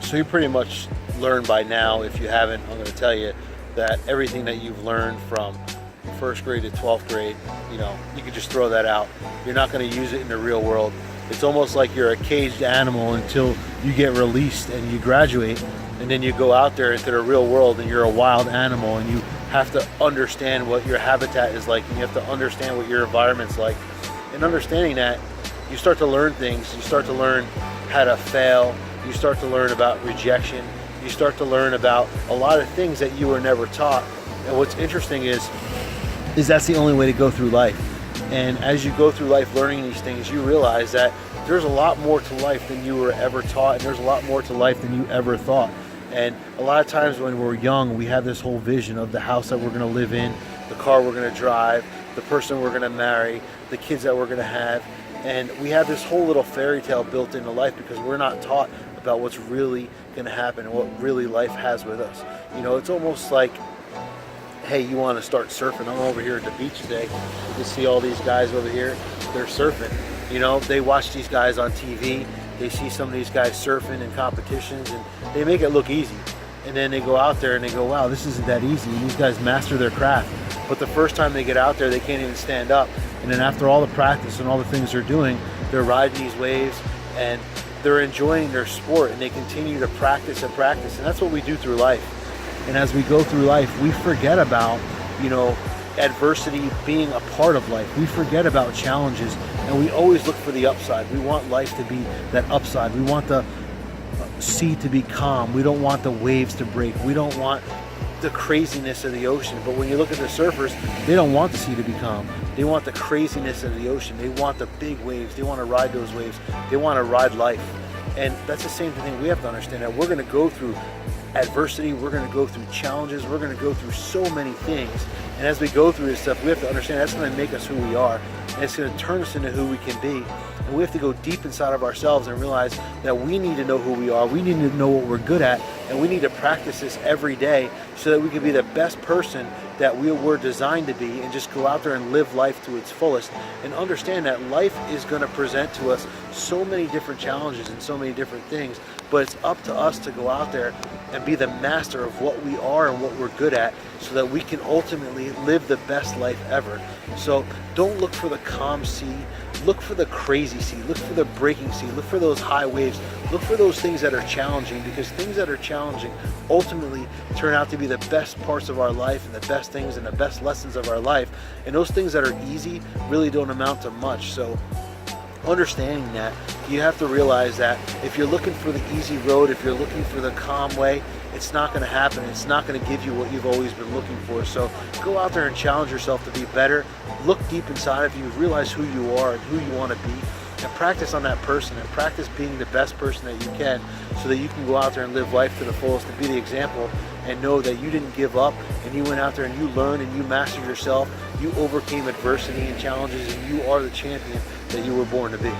So you pretty much learned by now, if you haven't, I'm going to tell you that everything that you've learned from first grade to 12th grade, you could just throw that out. You're not going to use it in the real world. It's almost like you're a caged animal until you get released and you graduate, and then you go out there into the real world and you're a wild animal, and you have to understand what your habitat is like, and you have to understand what your environment's like. And understanding that, you start to learn things. You start to learn how to fail. You start to learn about rejection. You start to learn about a lot of things that you were never taught. And what's interesting is that's the only way to go through life. And as you go through life learning these things, you realize that there's a lot more to life than you were ever taught, and there's a lot more to life than you ever thought. And a lot of times when we're young, we have this whole vision of the house that we're going to live in, the car we're going to drive, the person we're going to marry, the kids that we're going to have. And we have this whole little fairy tale built into life because we're not taught about what's really going to happen and what really life has with us. It's almost like, hey, you want to start surfing. I'm over here at the beach today. You can see all these guys over here. They're surfing. They watch these guys on TV. They see some of these guys surfing in competitions, and they make it look easy. And then they go out there and they go, wow, this isn't that easy. And these guys master their craft. But the first time they get out there, they can't even stand up. And then after all the practice and all the things they're doing, they're riding these waves and they're enjoying their sport, and they continue to practice and practice. And that's what we do through life. And as we go through life, we forget about, adversity being a part of life. We forget about challenges, and we always look for the upside. We want life to be that upside. We want the sea to be calm. We don't want the waves to break. We don't want the craziness of the ocean. But when you look at the surfers, they don't want the sea to be calm. They want the craziness of the ocean. They want the big waves. They want to ride those waves. They want to ride life. And that's the same thing we have to understand, that we're going to go through adversity, we're going to go through challenges, we're going to go through so many things. And as we go through this stuff, we have to understand that's going to make us who we are, and it's going to turn us into who we can be. And we have to go deep inside of ourselves and realize that we need to know who we are, we need to know what we're good at, and we need to practice this every day so that we can be the best person that we were designed to be, and just go out there and live life to its fullest, and understand that life is going to present to us so many different challenges and so many different things, but it's up to us to go out there and be the master of what we are and what we're good at, so that we can ultimately live the best life ever. So don't look for the calm sea, look for the crazy sea, look for the breaking sea, look for those high waves, look for those things that are challenging, because things that are challenging ultimately turn out to be the best parts of our life and the best things and the best lessons of our life. And those things that are easy really don't amount to much. So understanding that, you have to realize that if you're looking for the easy road, if you're looking for the calm way, it's not going to happen. It's not going to give you what you've always been looking for. So go out there and challenge yourself to be better. Look deep inside of you, realize who you are and who you want to be, and practice on that person, and practice being the best person that you can, so that you can go out there and live life to the fullest and be the example, and know that you didn't give up, and you went out there and you learned and you mastered yourself. You overcame adversity and challenges, and you are the champion that you were born to be.